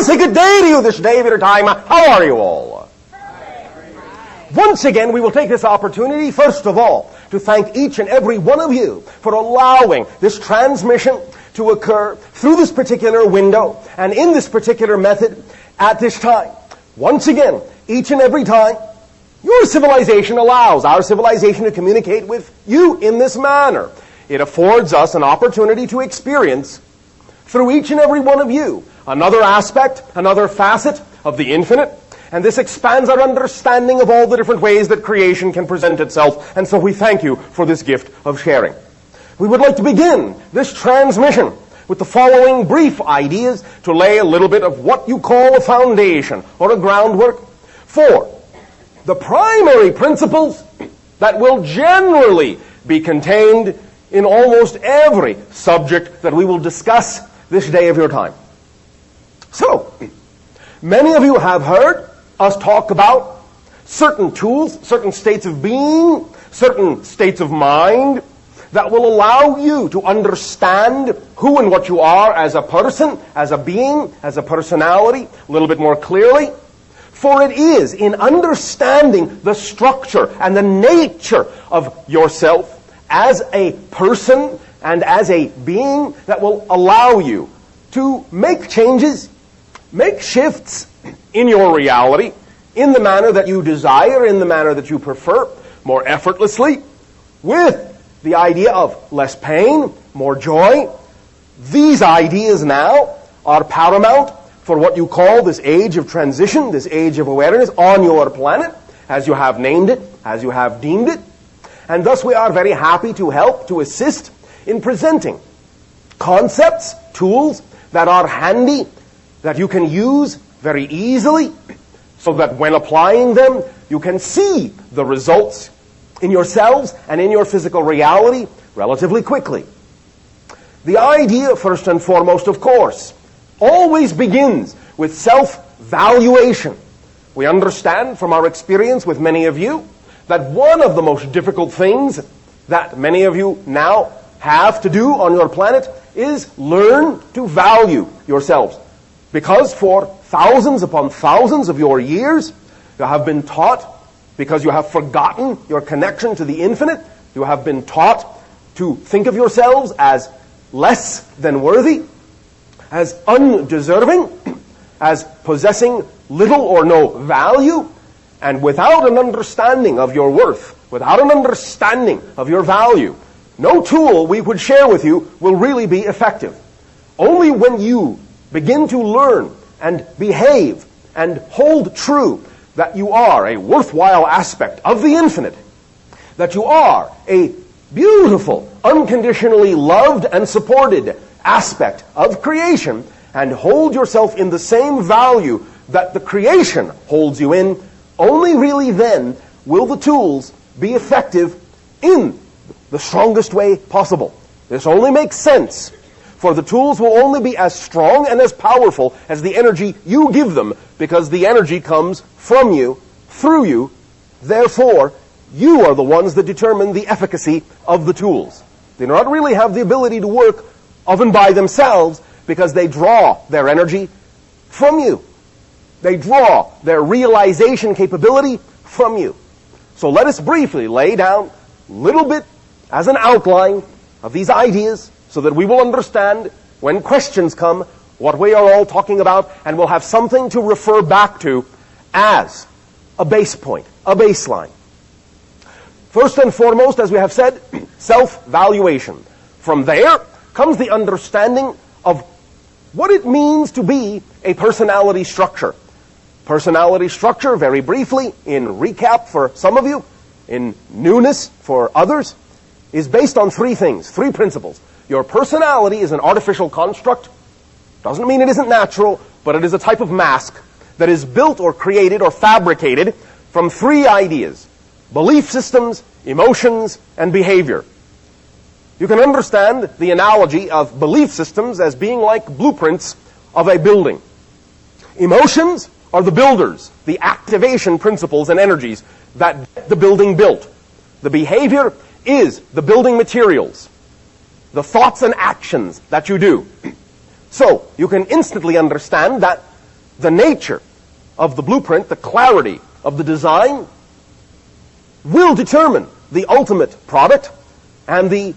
say good day to you this day of your time. How are you all? Once again, we will take this opportunity, first of all, to thank each and every one of you for allowing this transmission to occur through this particular window and in this particular method at this time. Once again, each and every time, your civilization allows our civilization to communicate with you in this manner. It affords us an opportunity to experience, through each and every one of you, another aspect, another facet of the infinite, and this expands our understanding of all the different ways that creation can present itself, and so we thank you for this gift of sharing. We would like to begin this transmission with the following brief ideas to lay a little bit of what you call a foundation or a groundwork for the primary principles that will generally be contained in almost every subject that we will discuss this day of your time. So, many of you have heard us talk about certain tools, certain states of being, certain states of mind that will allow you to understand who and what you are as a person, as a being, as a personality, a little bit more clearly. For it is in understanding the structure and the nature of yourself as a person and as a being that will allow you to make changes, make shifts in your reality, in the manner that you desire, in the manner that you prefer, more effortlessly, with the idea of less pain, more joy. These ideas now are paramount for what you call this age of transition, this age of awareness on your planet, as you have named it, as you have deemed it. And thus we are very happy to help, to assist in presenting concepts, tools that are handy, that you can use very easily, so that when applying them, you can see the results in yourselves and in your physical reality relatively quickly. The idea, first and foremost, of course, always begins with self-valuation. We understand from our experience with many of you that one of the most difficult things that many of you now have to do on your planet is learn to value yourselves. Because for thousands upon thousands of your years, you have been taught, because you have forgotten your connection to the infinite, you have been taught to think of yourselves as less than worthy, as undeserving, as possessing little or no value, and without an understanding of your worth, without an understanding of your value, no tool we would share with you will really be effective. Only when you begin to learn and behave and hold true that you are a worthwhile aspect of the infinite, that you are a beautiful, unconditionally loved and supported aspect of creation, and hold yourself in the same value that the creation holds you in, only really then will the tools be effective in the strongest way possible. This only makes sense, for the tools will only be as strong and as powerful as the energy you give them, because the energy comes from you, through you. Therefore, you are the ones that determine the efficacy of the tools. They do not really have the ability to work of and by themselves, because they draw their energy from you. They draw their realization capability from you. So let us briefly lay down a little bit as an outline of these ideas, so that we will understand when questions come what we are all talking about, and we'll have something to refer back to as a base point, a baseline. First and foremost, as we have said, self-valuation. From there comes the understanding of what it means to be a personality structure. Personality structure, very briefly, in recap for some of you, in newness for others, is based on three things, three principles. Your personality is an artificial construct. Doesn't mean it isn't natural, but it is a type of mask that is built or created or fabricated from three ideas: belief systems, emotions, and behavior. You can understand the analogy of belief systems as being like blueprints of a building. Emotions are the builders, the activation principles and energies that get the building built. The behavior is the building materials, the thoughts and actions that you do. So, you can instantly understand that the nature of the blueprint, the clarity of the design, will determine the ultimate product, and the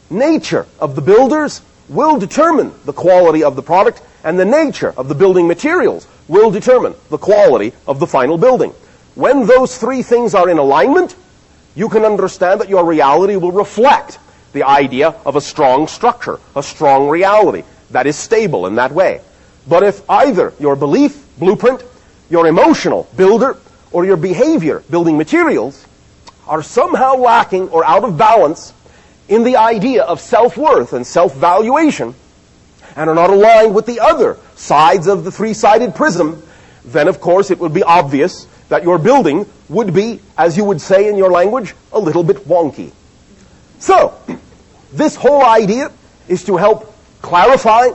nature of the builders will determine the quality of the product, and the nature of the building materials will determine the quality of the final building. When those three things are in alignment, you can understand that your reality will reflect the idea of a strong structure, a strong reality that is stable in that way. But if either your belief, blueprint, your emotional builder, or your behavior, building materials, are somehow lacking or out of balance in the idea of self-worth and self-valuation, and are not aligned with the other sides of the three-sided prism, then of course it would be obvious that your building would be, as you would say in your language, a little bit wonky. So, this whole idea is to help clarify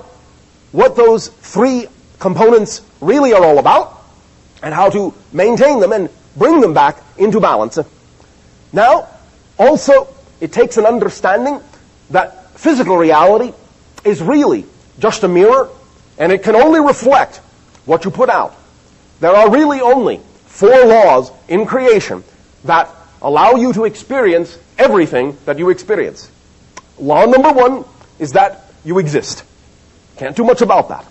what those three components really are all about, and how to maintain them and bring them back into balance. Now, also, it takes an understanding that physical reality is really just a mirror, and it can only reflect what you put out. There are really only 4 laws in creation that allow you to experience everything that you experience. Law number 1 is that you exist. Can't do much about that.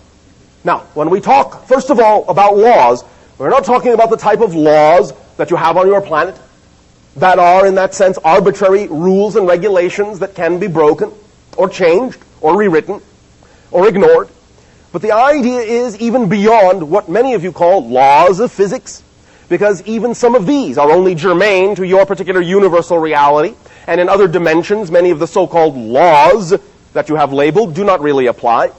Now, when we talk, first of all, about laws, we're not talking about the type of laws that you have on your planet that are, in that sense, arbitrary rules and regulations that can be broken or changed or rewritten or ignored. But the idea is even beyond what many of you call laws of physics, because even some of these are only germane to your particular universal reality, and in other dimensions, many of the so-called laws that you have labeled do not really apply.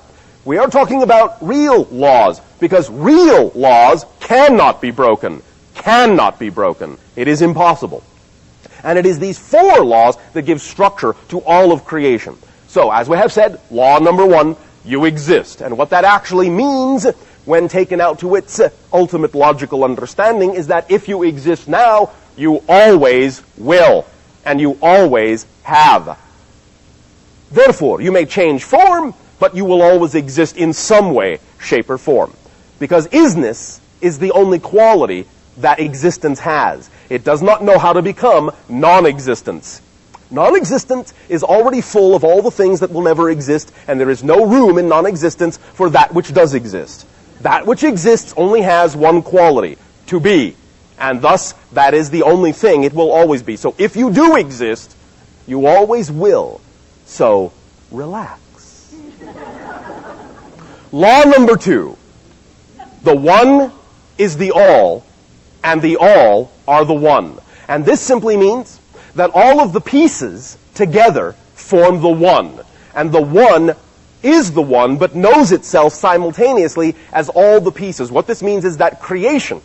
We are talking about real laws, because real laws cannot be broken. Cannot be broken. It is impossible. And it is these 4 laws that give structure to all of creation. So, as we have said, law number 1, you exist. And what that actually means, when taken out to its ultimate logical understanding, is that if you exist now, you always will. And you always have. Therefore, you may change form, but you will always exist in some way, shape, or form. Because isness is the only quality that existence has. It does not know how to become non-existence. Non-existence is already full of all the things that will never exist, and there is no room in non-existence for that which does exist. That which exists only has one quality, to be. And thus, that is the only thing it will always be. So if you do exist, you always will. So, relax. Law number 2. The one is the all, and the all are the one. And this simply means that all of the pieces together form the one. And the one is the one, but knows itself simultaneously as all the pieces. What this means is that creation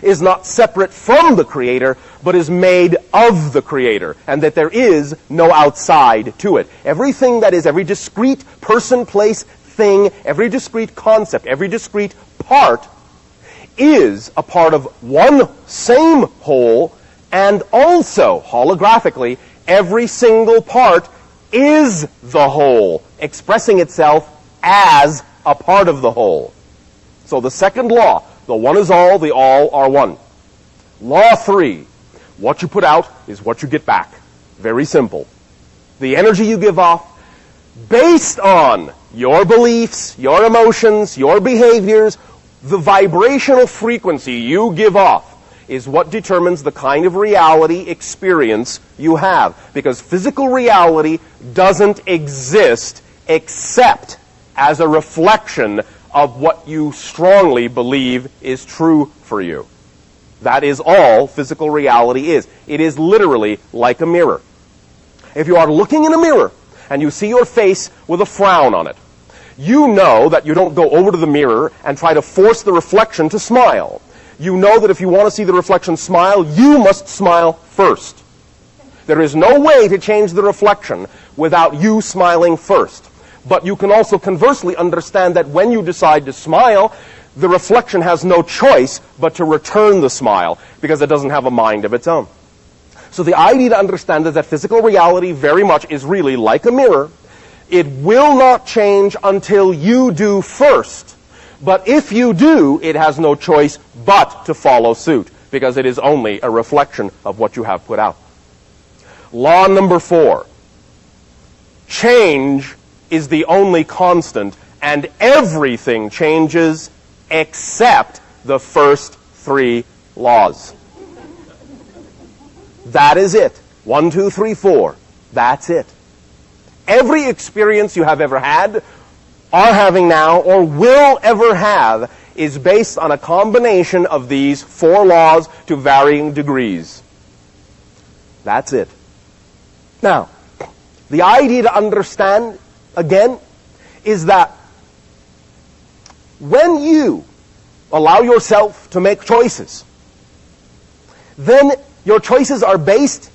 is not separate from the Creator, but is made of the Creator, and that there is no outside to it. Everything that is, every discrete person, place, thing, every discrete concept, every discrete part is a part of one same whole, and also, holographically, every single part is the whole, expressing itself as a part of the whole. So the second law, the one is all, the all are one. Law 3, what you put out is what you get back. Very simple. The energy you give off, based on your beliefs, your emotions, your behaviors, the vibrational frequency you give off is what determines the kind of reality experience you have. Because physical reality doesn't exist except as a reflection of what you strongly believe is true for you. That is all physical reality is. It is literally like a mirror. If you are looking in a mirror and you see your face with a frown on it, you know that you don't go over to the mirror and try to force the reflection to smile. You know that if you want to see the reflection smile, you must smile first. There is no way to change the reflection without you smiling first. But you can also conversely understand that when you decide to smile, the reflection has no choice but to return the smile, because it doesn't have a mind of its own. So the idea to understand is that physical reality very much is really like a mirror. It will not change until you do first. But if you do, it has no choice but to follow suit, because it is only a reflection of what you have put out. Law number 4. Change is the only constant, and everything changes except the first 3 laws. That is it. 1, 2, 3, 4. That's it. Every experience you have ever had, are having now, or will ever have, is based on a combination of these 4 laws to varying degrees. That's it. Now, the idea to understand, again, is that when you allow yourself to make choices, then your choices are based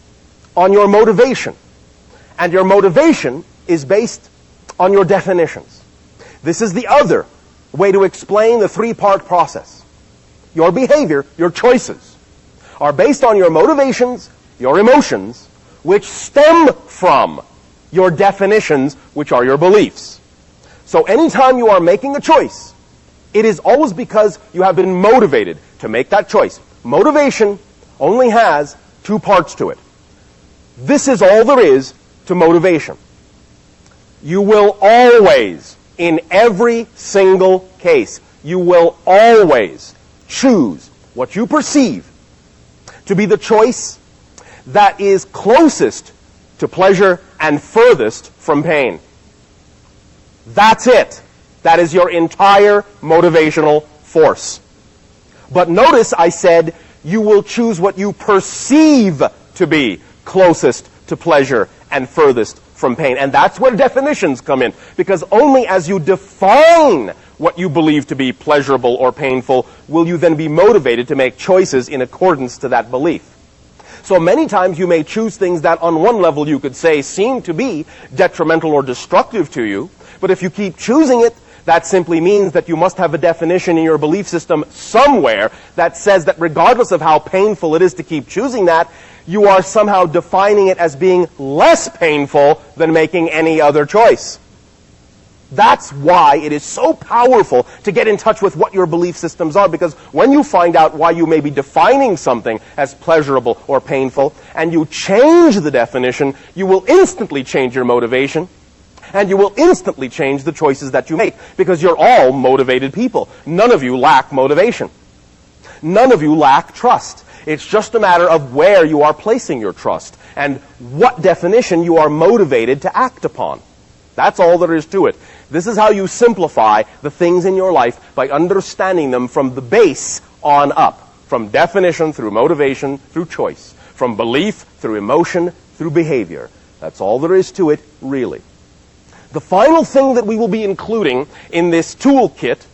on your motivation. And your motivation is based on your definitions. This is the other way to explain the 3-part process. Your behavior, your choices, are based on your motivations, your emotions, which stem from your definitions, which are your beliefs. So anytime you are making a choice, it is always because you have been motivated to make that choice. Motivation only has 2 parts to it. This is all there is to motivation. You will always, in every single case, you will always choose what you perceive to be the choice that is closest to pleasure and furthest from pain. That's it. That is your entire motivational force. But notice I said you will choose what you perceive to be closest to pleasure and furthest from pain. And that's where definitions come in. Because only as you define what you believe to be pleasurable or painful will you then be motivated to make choices in accordance to that belief. So many times you may choose things that on one level you could say seem to be detrimental or destructive to you, but if you keep choosing it, that simply means that you must have a definition in your belief system somewhere that says that regardless of how painful it is to keep choosing that, you are somehow defining it as being less painful than making any other choice. That's why it is so powerful to get in touch with what your belief systems are, because when you find out why you may be defining something as pleasurable or painful, and you change the definition, you will instantly change your motivation, and you will instantly change the choices that you make, because you're all motivated people. None of you lack motivation. None of you lack trust. It's just a matter of where you are placing your trust and what definition you are motivated to act upon. That's all there is to it. This is how you simplify the things in your life, by understanding them from the base on up. From definition through motivation through choice. From belief through emotion through behavior. That's all there is to it, really. The final thing that we will be including in this toolkit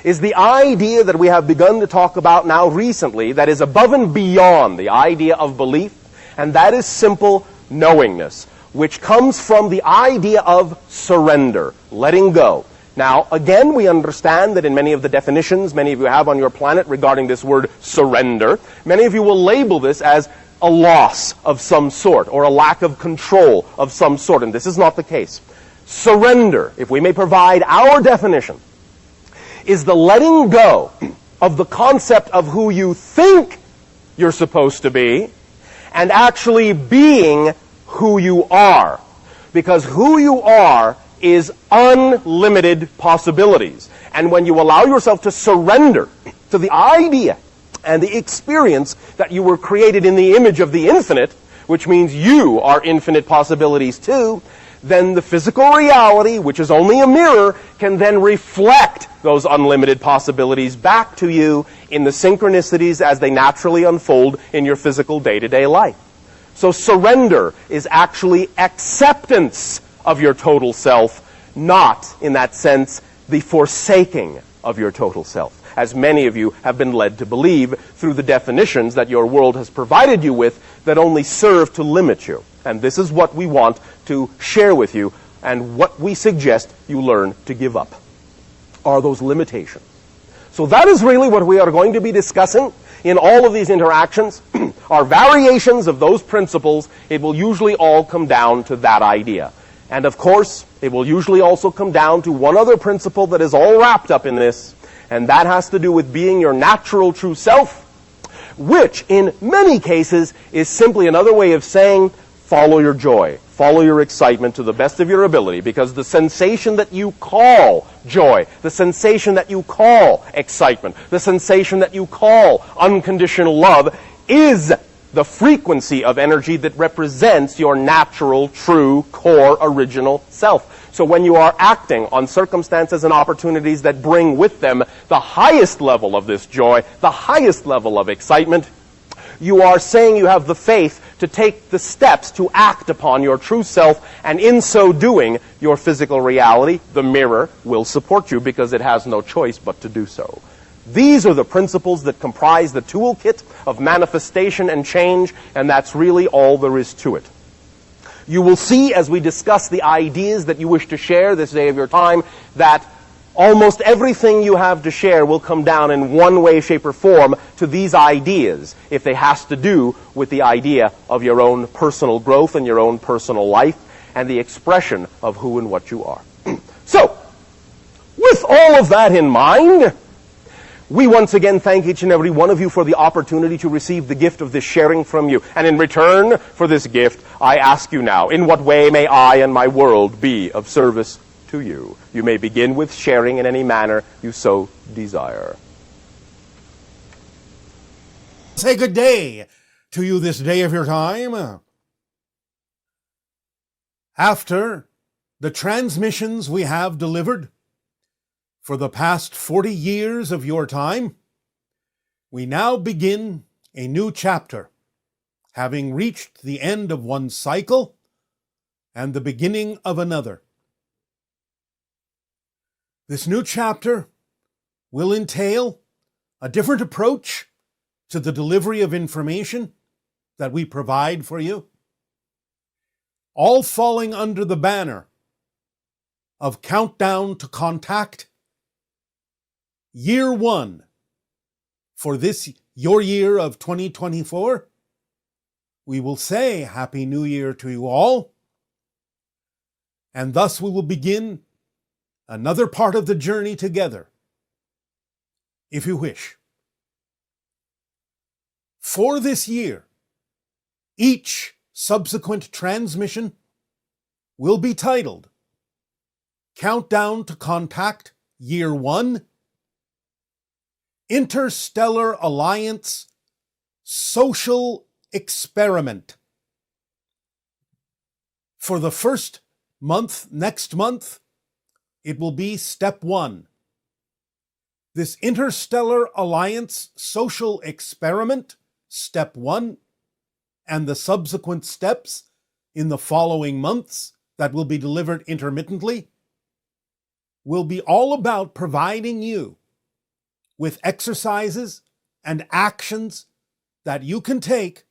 is the idea that we have begun to talk about now recently that is above and beyond the idea of belief, and that is simple knowingness, which comes from the idea of surrender, letting go. Now, again, we understand that in many of the definitions many of you have on your planet regarding this word surrender, many of you will label this as a loss of some sort or a lack of control of some sort, and this is not the case. Surrender, if we may provide our definition, is the letting go of the concept of who you think you're supposed to be and actually being who you are. Because who you are is unlimited possibilities. And when you allow yourself to surrender to the idea and the experience that you were created in the image of the infinite, which means you are infinite possibilities too, then the physical reality, which is only a mirror, can then reflect those unlimited possibilities back to you in the synchronicities as they naturally unfold in your physical day-to-day life. So surrender is actually acceptance of your total self, not, in that sense, the forsaking of your total self, as many of you have been led to believe through the definitions that your world has provided you with that only serve to limit you. And this is what we want to share with you, and what we suggest you learn to give up are those limitations. So that is really what we are going to be discussing in all of these interactions. Are variations of those principles. It will usually all come down to that idea. And of course, it will usually also come down to one other principle that is all wrapped up in this, And that has to do with being your natural true self, which in many cases is simply another way of saying follow your joy, follow your excitement to the best of your ability, because the sensation that you call joy, the sensation that you call excitement, the sensation that you call unconditional love is the frequency of energy that represents your natural, true, core, original self. So when you are acting on circumstances and opportunities that bring with them the highest level of this joy, the highest level of excitement, you are saying you have the faith to take the steps to act upon your true self, and in so doing, your physical reality, the mirror, will support you because it has no choice but to do so. These are the principles that comprise the toolkit of manifestation and change, and that's really all there is to it. You will see as we discuss the ideas that you wish to share this day of your time that almost everything you have to share will come down in one way, shape, or form to these ideas if they has to do with the idea of your own personal growth and your own personal life and the expression of who and what you are. So, with all of that in mind, we once again thank each and every one of you for the opportunity to receive the gift of this sharing from you. And in return for this gift, I ask you now, in what way may I and my world be of service to you? You may begin with sharing in any manner you so desire. Say good day to you this day of your time. After the transmissions we have delivered for the past 40 years of your time, we now begin a new chapter, having reached the end of one cycle and the beginning of another. This new chapter will entail a different approach to the delivery of information that we provide for you, all falling under the banner of Countdown to Contact, Year 1 for this, your year of 2024. We will say Happy New Year to you all, and thus we will begin another part of the journey together, if you wish. For this year, each subsequent transmission will be titled Countdown to Contact, Year 1, Interstellar Alliance Social Experiment. For the first month, next month, it will be Step 1. This Interstellar Alliance Social Experiment, Step 1, and the subsequent steps in the following months that will be delivered intermittently, will be all about providing you with exercises and actions that you can take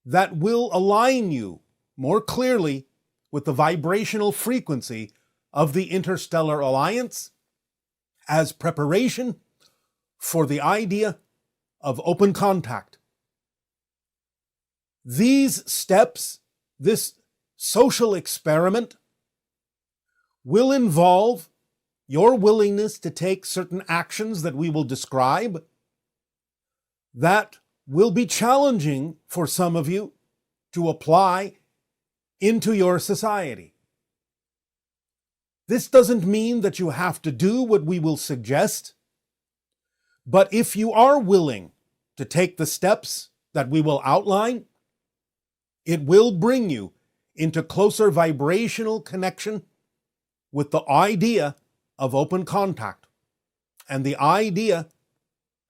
that will align you more clearly with the vibrational frequency of the Interstellar Alliance as preparation for the idea of open contact. These steps, this social experiment, will involve your willingness to take certain actions that we will describe that will be challenging for some of you to apply into your society. This doesn't mean that you have to do what we will suggest, but if you are willing to take the steps that we will outline, it will bring you into closer vibrational connection with the idea of open contact and the idea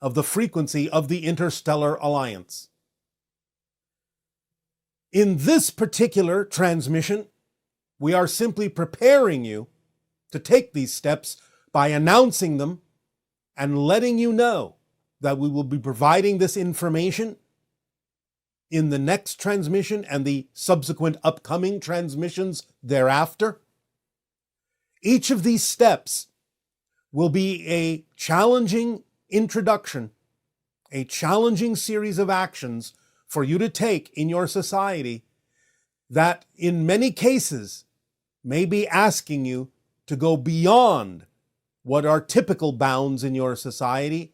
of the frequency of the Interstellar Alliance. In this particular transmission, we are simply preparing you to take these steps by announcing them and letting you know that we will be providing this information in the next transmission and the subsequent upcoming transmissions thereafter. Each of these steps will be a challenging introduction, a challenging series of actions for you to take in your society that in many cases may be asking you to go beyond what are typical bounds in your society,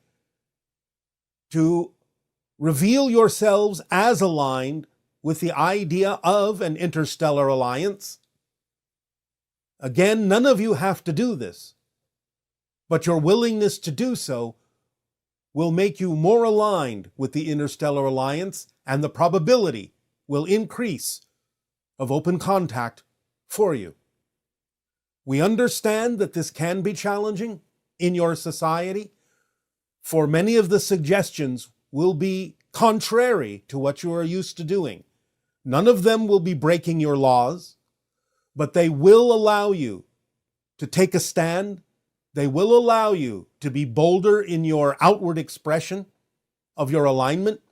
to reveal yourselves as aligned with the idea of an interstellar alliance. Again, none of you have to do this, but your willingness to do so will make you more aligned with the Interstellar Alliance, and the probability will increase of open contact for you. We understand that this can be challenging in your society, for many of the suggestions will be contrary to what you are used to doing. None of them will be breaking your laws, but they will allow you to take a stand. They will allow you to be bolder in your outward expression of your alignment,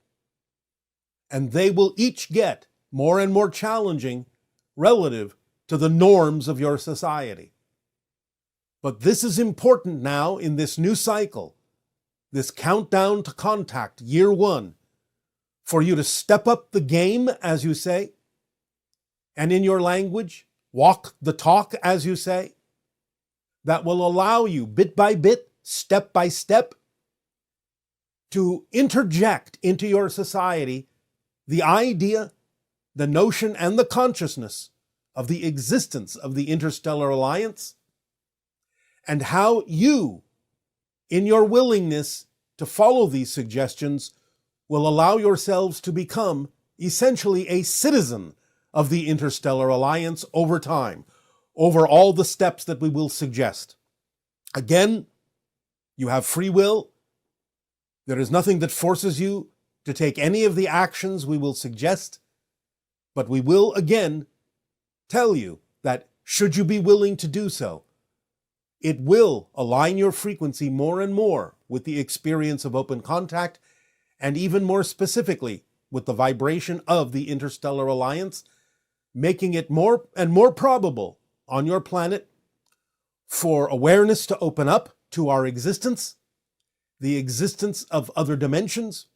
and they will each get more and more challenging relative to the norms of your society. But this is important now in this new cycle, this countdown to contact, year 1, for you to step up the game, as you say, and in your language, walk the talk, as you say, that will allow you bit by bit, step by step, to interject into your society the idea, the notion, and the consciousness of the existence of the Interstellar Alliance, and how you, in your willingness to follow these suggestions, will allow yourselves to become essentially a citizen of the Interstellar Alliance over time, over all the steps that we will suggest. Again, you have free will. There is nothing that forces you to take any of the actions we will suggest, but we will again tell you that should you be willing to do so, it will align your frequency more and more with the experience of open contact, and even more specifically with the vibration of the Interstellar Alliance, making it more and more probable on your planet for awareness to open up to our existence, the existence of other dimensions,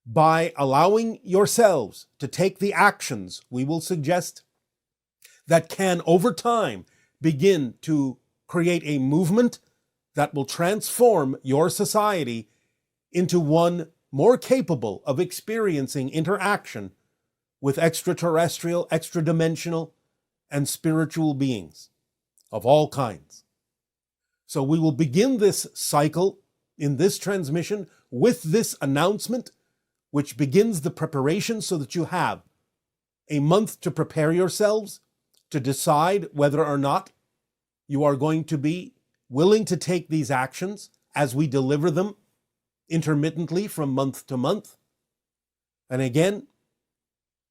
by allowing yourselves to take the actions we will suggest that can, over time, begin to create a movement that will transform your society into one more capable of experiencing interaction with extraterrestrial, extra-dimensional, and spiritual beings of all kinds. So we will begin this cycle in this transmission with this announcement, which begins the preparation so that you have a month to prepare yourselves to decide whether or not you are going to be willing to take these actions as we deliver them intermittently from month to month. And again,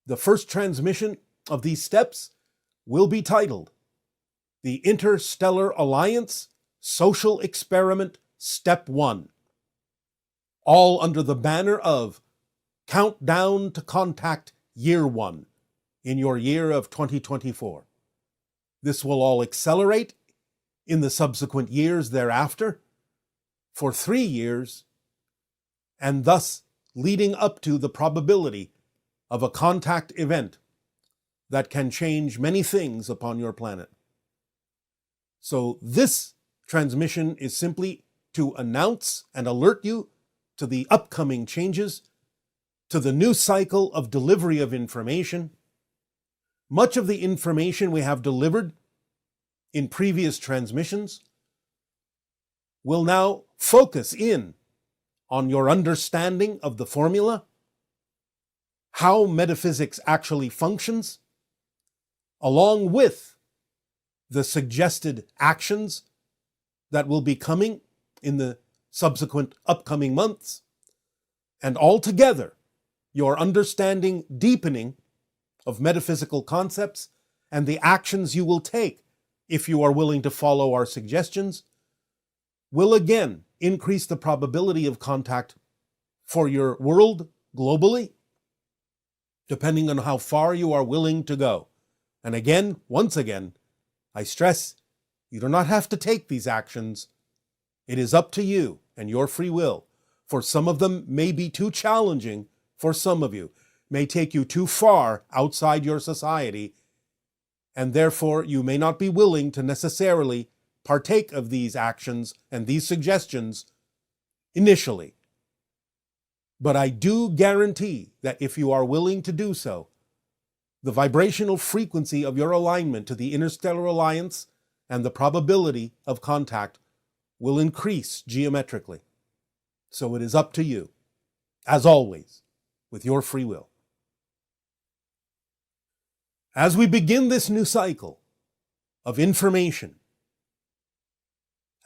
the first transmission of these steps will be titled The Interstellar Alliance Social Experiment Step 1, all under the banner of Countdown to Contact Year 1 in your year of 2024. This will all accelerate in the subsequent years thereafter for 3 years, and thus leading up to the probability of a contact event that can change many things upon your planet. So this transmission is simply to announce and alert you to the upcoming changes, to the new cycle of delivery of information. Much of the information we have delivered in previous transmissions will now focus in on your understanding of the formula, how metaphysics actually functions, along with the suggested actions that will be coming in the subsequent upcoming months, and altogether your understanding deepening of metaphysical concepts and the actions you will take if you are willing to follow our suggestions will again increase the probability of contact for your world globally, depending on how far you are willing to go. And again, once again, I stress, you do not have to take these actions. It is up to you and your free will. For some of them may be too challenging for some of you, may take you too far outside your society, and therefore you may not be willing to necessarily partake of these actions and these suggestions initially. But I do guarantee that if you are willing to do so, the vibrational frequency of your alignment to the Interstellar Alliance and the probability of contact will increase geometrically. So it is up to you, as always, with your free will. As we begin this new cycle of information,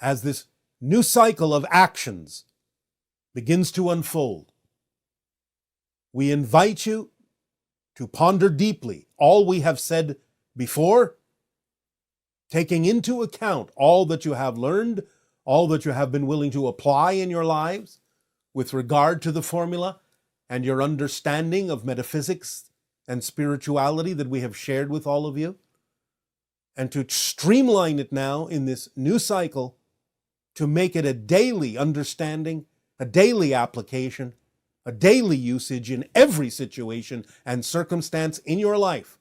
as this new cycle of actions begins to unfold, we invite you to ponder deeply all we have said before, taking into account all that you have learned, all that you have been willing to apply in your lives with regard to the formula and your understanding of metaphysics and spirituality that we have shared with all of you, and to streamline it now in this new cycle to make it a daily understanding, a daily application, a daily usage in every situation and circumstance in your life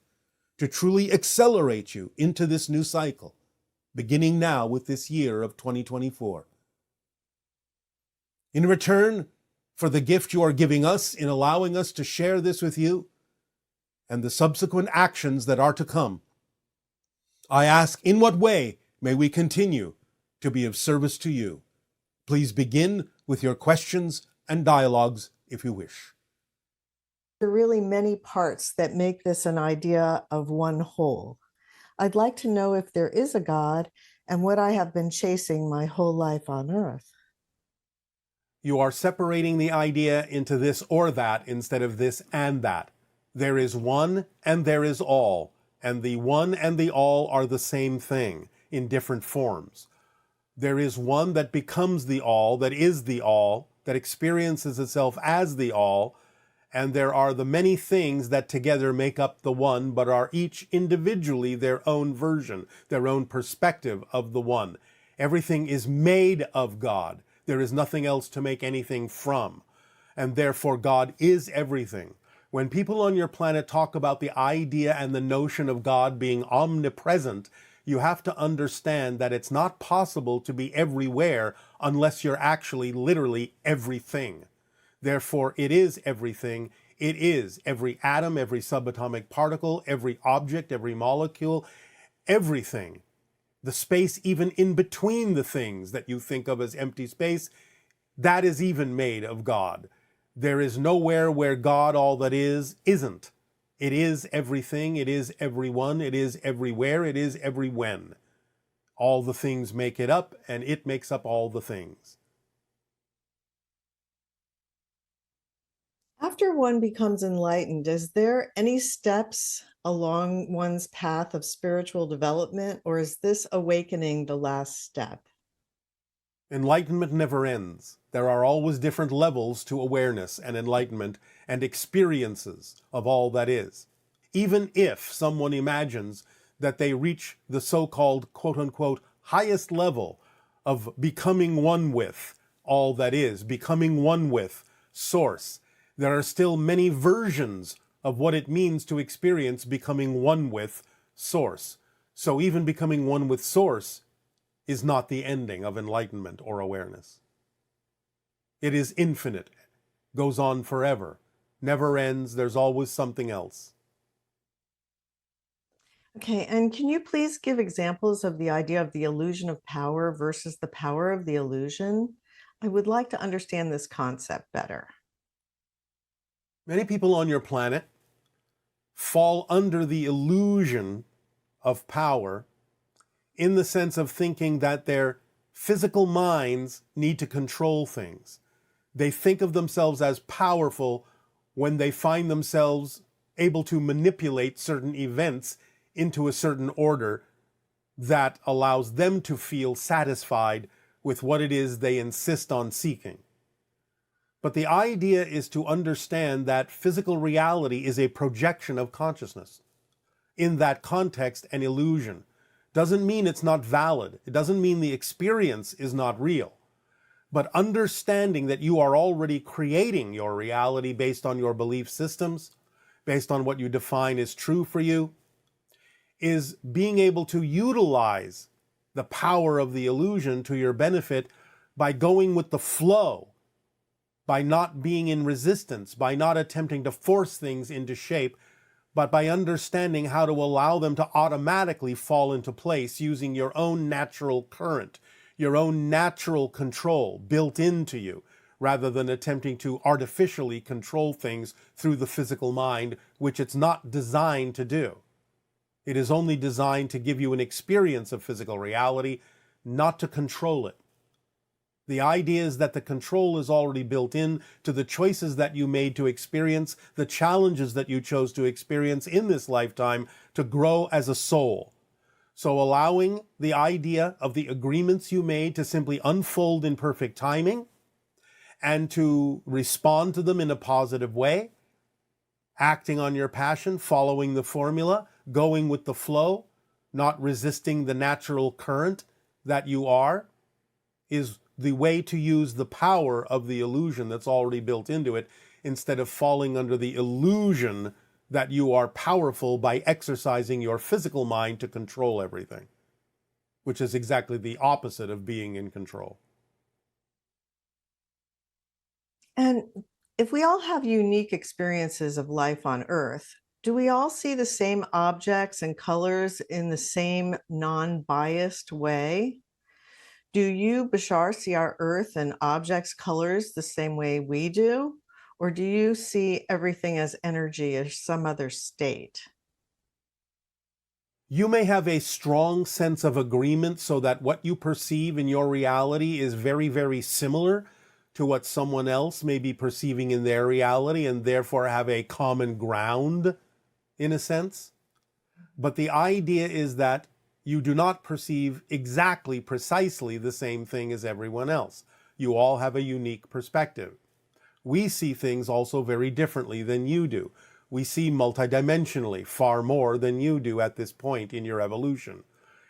to truly accelerate you into this new cycle, beginning now with this year of 2024. In return for the gift you are giving us in allowing us to share this with you and the subsequent actions that are to come, I ask, in what way may we continue to be of service to you? Please begin with your questions and dialogues if you wish. There are really many parts that make this an idea of one whole. I'd like to know if there is a God and what I have been chasing my whole life on earth. You are separating the idea into this or that instead of this and that. There is one and there is all, and the one and the all are the same thing in different forms. There is one that becomes the all, that is the all, that experiences itself as the all, and there are the many things that together make up the one, but are each individually their own version, their own perspective of the one. Everything is made of God. There is nothing else to make anything from, and therefore God is everything. When people on your planet talk about the idea and the notion of God being omnipresent, you have to understand that it's not possible to be everywhere unless you're actually literally everything. Therefore, it is everything. It is every atom, every subatomic particle, every object, every molecule, everything. The space even in between the things that you think of as empty space, that is even made of God. There is nowhere where God, all that is, isn't. It is everything, it is everyone, it is everywhere, it is everywhen. All the things make it up, and it makes up all the things. After one becomes enlightened, is there any steps along one's path of spiritual development, or is this awakening the last step? Enlightenment never ends. There are always different levels to awareness and enlightenment and experiences of all that is. Even if someone imagines that they reach the so-called quote-unquote highest level of becoming one with all that is, becoming one with Source, there are still many versions of what it means to experience becoming one with Source. So even becoming one with Source is not the ending of enlightenment or awareness. It is infinite, goes on forever, never ends, there's always something else. Okay, and can you please give examples of the idea of the illusion of power versus the power of the illusion? I would like to understand this concept better. Many people on your planet fall under the illusion of power in the sense of thinking that their physical minds need to control things. They think of themselves as powerful when they find themselves able to manipulate certain events into a certain order that allows them to feel satisfied with what it is they insist on seeking. But the idea is to understand that physical reality is a projection of consciousness. In that context, an illusion doesn't mean it's not valid. It doesn't mean the experience is not real. But understanding that you are already creating your reality based on your belief systems, based on what you define as true for you, is being able to utilize the power of the illusion to your benefit by going with the flow, by not being in resistance, by not attempting to force things into shape, but by understanding how to allow them to automatically fall into place using your own natural current, your own natural control built into you, rather than attempting to artificially control things through the physical mind, which it's not designed to do. It is only designed to give you an experience of physical reality, not to control it. The idea is that the control is already built in to the choices that you made to experience, the challenges that you chose to experience in this lifetime to grow as a soul. So allowing the idea of the agreements you made to simply unfold in perfect timing and to respond to them in a positive way, acting on your passion, following the formula, going with the flow, not resisting the natural current that you are, is the way to use the power of the illusion that's already built into it, instead of falling under the illusion that you are powerful by exercising your physical mind to control everything, which is exactly the opposite of being in control. And if we all have unique experiences of life on Earth, do we all see the same objects and colors in the same non-biased way? Do you, Bashar, see our Earth and objects' colors the same way we do? Or do you see everything as energy or some other state? You may have a strong sense of agreement so that what you perceive in your reality is very, very similar to what someone else may be perceiving in their reality, and therefore have a common ground, in a sense. But the idea is that you do not perceive exactly, precisely the same thing as everyone else. You all have a unique perspective. We see things also very differently than you do. We see multidimensionally far more than you do at this point in your evolution.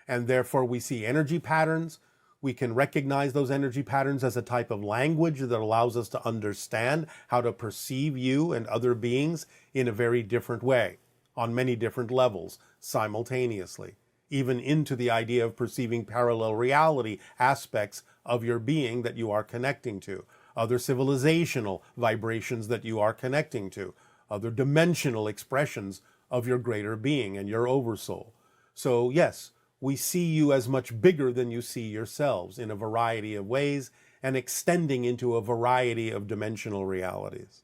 And therefore we see energy patterns. We can recognize those energy patterns as a type of language that allows us to understand how to perceive you and other beings in a very different way, on many different levels, simultaneously, even into the idea of perceiving parallel reality aspects of your being that you are connecting to, other civilizational vibrations that you are connecting to, other dimensional expressions of your greater being and your oversoul. So yes, we see you as much bigger than you see yourselves in a variety of ways and extending into a variety of dimensional realities.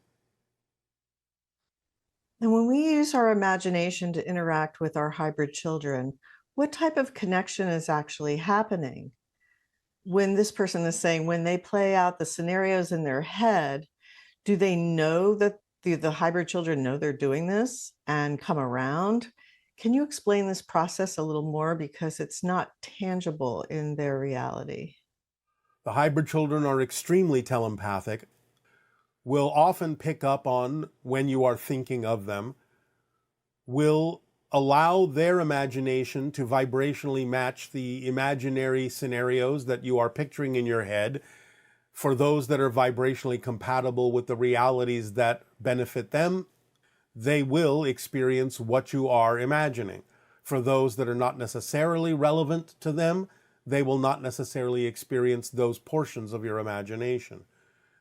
And when we use our imagination to interact with our hybrid children, what type of connection is actually happening? When this person is saying, when they play out the scenarios in their head, do they know that the hybrid children know they're doing this and come around? Can you explain this process a little more, because it's not tangible in their reality? The hybrid children are extremely telepathic, will often pick up on when you are thinking of them, will allow their imagination to vibrationally match the imaginary scenarios that you are picturing in your head. For those that are vibrationally compatible with the realities that benefit them, they will experience what you are imagining. For those that are not necessarily relevant to them, they will not necessarily experience those portions of your imagination.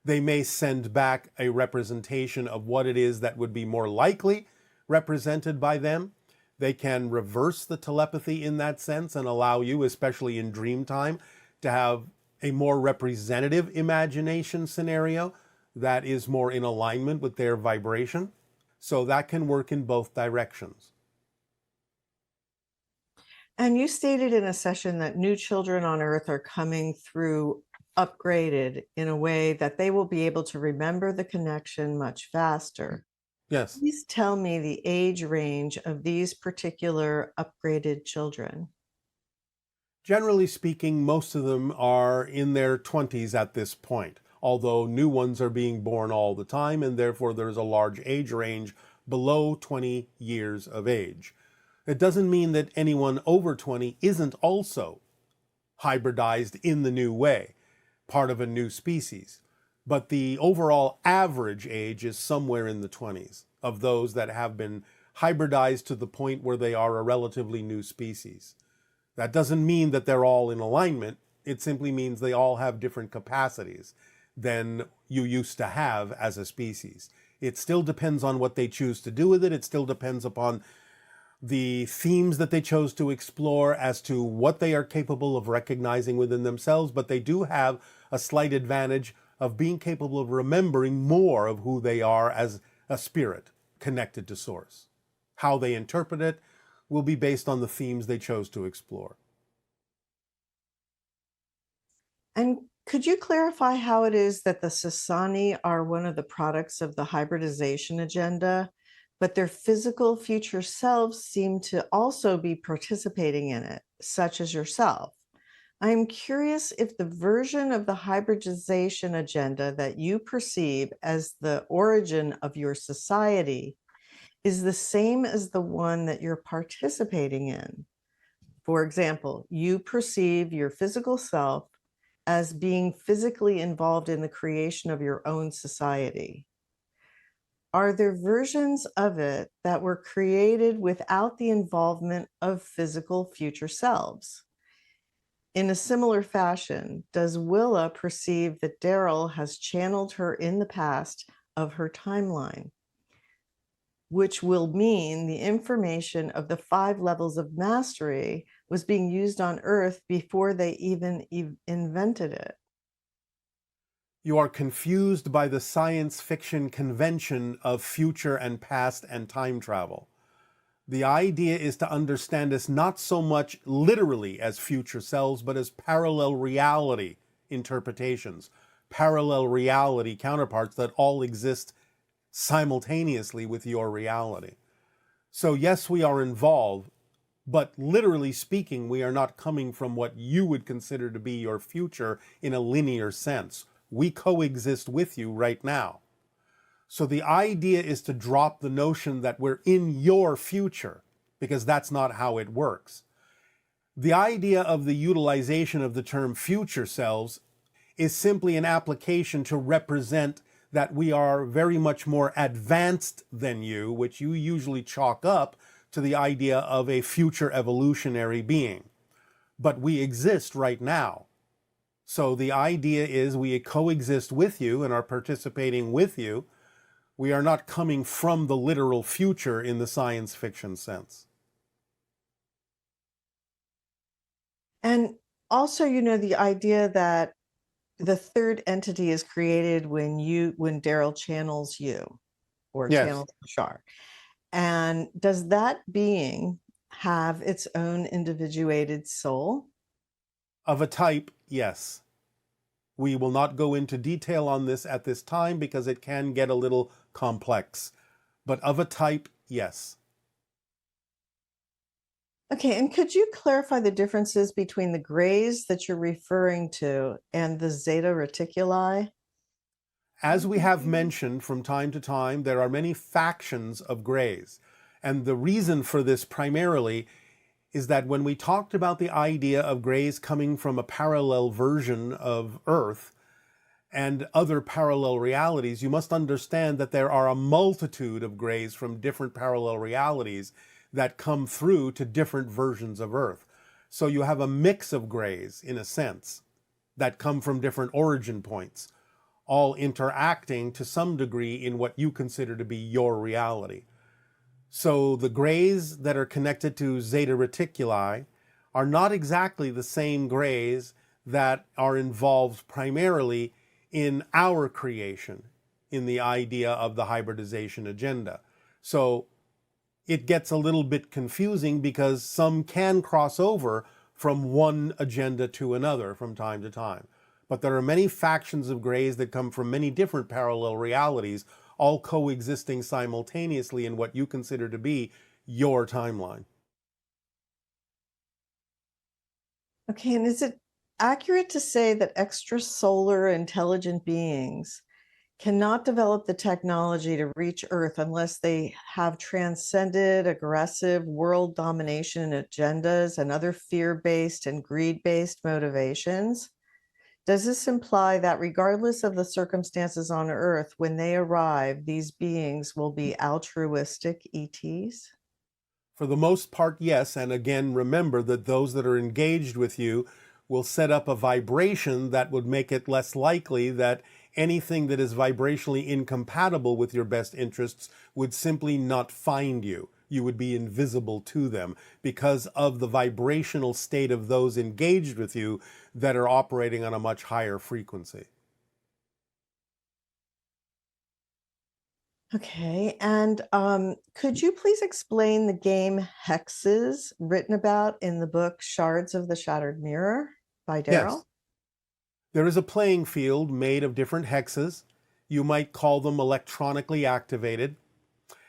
They may send back a representation of what it is that would be more likely represented by them. They can reverse the telepathy in that sense and allow you, especially in dream time, to have a more representative imagination scenario that is more in alignment with their vibration. So that can work in both directions. And you stated in a session that new children on Earth are coming through upgraded in a way that they will be able to remember the connection much faster. Yes. Please tell me the age range of these particular upgraded children. Generally speaking, most of them are in their 20s at this point, although new ones are being born all the time, and therefore there's a large age range below 20 years of age. It doesn't mean that anyone over 20 isn't also hybridized in the new way, part of a new species. But the overall average age is somewhere in the 20s of those that have been hybridized to the point where they are a relatively new species. That doesn't mean that they're all in alignment. It simply means they all have different capacities than you used to have as a species. It still depends on what they choose to do with it. It still depends upon the themes that they chose to explore as to what they are capable of recognizing within themselves, but they do have a slight advantage of being capable of remembering more of who they are as a spirit connected to Source. How they interpret it will be based on the themes they chose to explore. And could you clarify how it is that the Sasani are one of the products of the hybridization agenda, but their physical future selves seem to also be participating in it, such as yourself? I am curious if the version of the hybridization agenda that you perceive as the origin of your society is the same as the one that you're participating in. For example, you perceive your physical self as being physically involved in the creation of your own society. Are there versions of it that were created without the involvement of physical future selves? In a similar fashion, does Willa perceive that Darryl has channeled her in the past of her timeline, which will mean the information of the 5 levels of mastery was being used on Earth before they even invented it? You are confused by the science fiction convention of future and past and time travel. The idea is to understand us not so much literally as future selves, but as parallel reality interpretations, parallel reality counterparts that all exist simultaneously with your reality. So yes, we are involved, but literally speaking, we are not coming from what you would consider to be your future in a linear sense. We coexist with you right now. So the idea is to drop the notion that we're in your future, because that's not how it works. The idea of the utilization of the term future selves is simply an application to represent that we are very much more advanced than you, which you usually chalk up to the idea of a future evolutionary being. But we exist right now. So the idea is we coexist with you and are participating with you. We are not coming from the literal future in the science fiction sense. And also, the idea that the third entity is created when Darryl channels you or Yes. channels Bashar. And does that being have its own individuated soul? Of a type, yes. We will not go into detail on this at this time because it can get a little complex. But of a type, yes. Okay, and could you clarify the differences between the grays that you're referring to and the zeta reticuli? As we have mentioned from time to time, there are many factions of grays. And the reason for this primarily is that when we talked about the idea of grays coming from a parallel version of Earth and other parallel realities, you must understand that there are a multitude of grays from different parallel realities that come through to different versions of Earth. So you have a mix of grays, in a sense, that come from different origin points, all interacting to some degree in what you consider to be your reality. So the grays that are connected to zeta reticuli are not exactly the same grays that are involved primarily in our creation, in the idea of the hybridization agenda. So it gets a little bit confusing because some can cross over from one agenda to another from time to time. But there are many factions of grays that come from many different parallel realities, all coexisting simultaneously in what you consider to be your timeline. Okay, and is it accurate to say that extrasolar intelligent beings cannot develop the technology to reach Earth unless they have transcended aggressive world domination agendas and other fear-based and greed-based motivations? Does this imply that regardless of the circumstances on Earth, when they arrive, these beings will be altruistic ETs? For the most part, yes. And again, remember that those that are engaged with you will set up a vibration that would make it less likely that anything that is vibrationally incompatible with your best interests would simply not find you. You would be invisible to them because of the vibrational state of those engaged with you that are operating on a much higher frequency. Okay, and could you please explain the game hexes written about in the book Shards of the Shattered Mirror by Darryl? Yes. There is a playing field made of different hexes. You might call them electronically activated.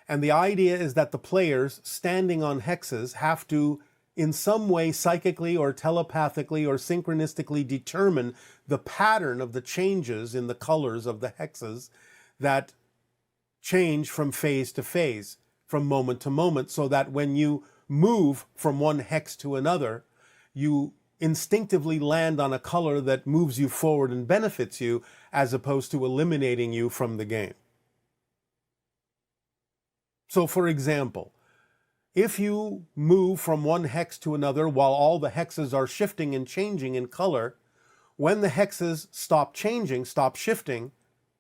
And the idea is that the players standing on hexes have to, in some way, psychically or telepathically or synchronistically determine the pattern of the changes in the colors of the hexes that change from phase to phase, from moment to moment, so that when you move from one hex to another, you instinctively land on a color that moves you forward and benefits you, as opposed to eliminating you from the game. So, for example, if you move from one hex to another while all the hexes are shifting and changing in color, when the hexes stop changing, stop shifting,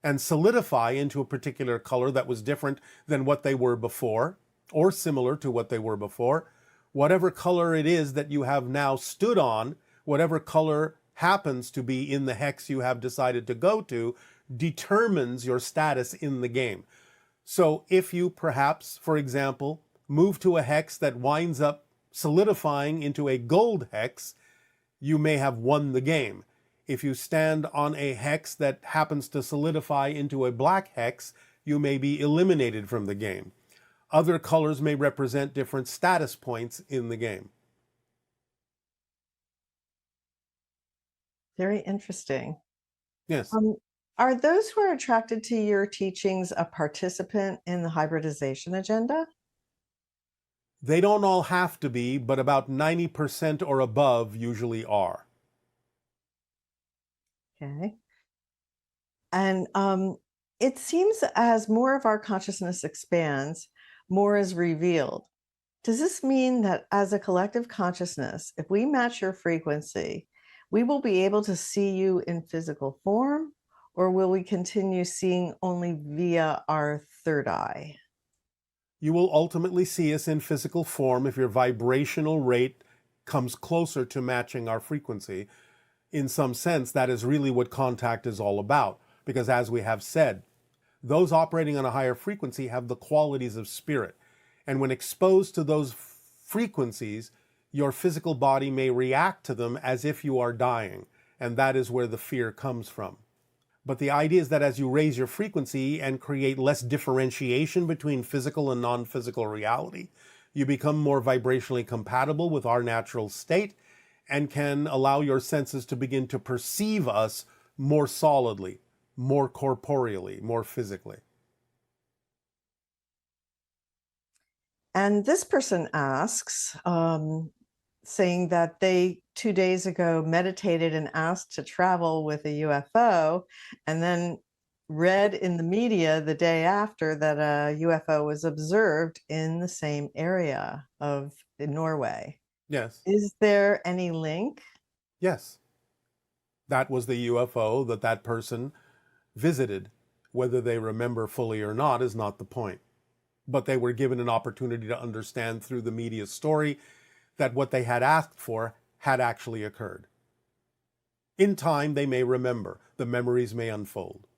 and solidify into a particular color that was different than what they were before, or similar to what they were before, whatever color it is that you have now stood on, whatever color happens to be in the hex you have decided to go to, determines your status in the game. So if you perhaps, for example, move to a hex that winds up solidifying into a gold hex, you may have won the game. If you stand on a hex that happens to solidify into a black hex, you may be eliminated from the game. Other colors may represent different status points in the game. Very interesting. Yes. Are those who are attracted to your teachings a participant in the hybridization agenda? They don't all have to be, but about 90% or above usually are. Okay. And it seems as more of our consciousness expands, more is revealed. Does this mean that as a collective consciousness, if we match your frequency, we will be able to see you in physical form, or will we continue seeing only via our third eye? You will ultimately see us in physical form if your vibrational rate comes closer to matching our frequency. In some sense, that is really what contact is all about. Because as we have said, those operating on a higher frequency have the qualities of spirit. And when exposed to those frequencies, your physical body may react to them as if you are dying. And that is where the fear comes from. But the idea is that as you raise your frequency and create less differentiation between physical and non-physical reality, you become more vibrationally compatible with our natural state and can allow your senses to begin to perceive us more solidly, more corporeally, more physically. And this person asks, saying that they 2 days ago meditated and asked to travel with a UFO, and then read in the media the day after that a UFO was observed in the same area of Norway. Yes. Is there any link? Yes. That was the UFO that that person visited. Whether they remember fully or not is not the point. But they were given an opportunity to understand through the media story that what they had asked for had actually occurred. In time, they may remember. The memories may unfold.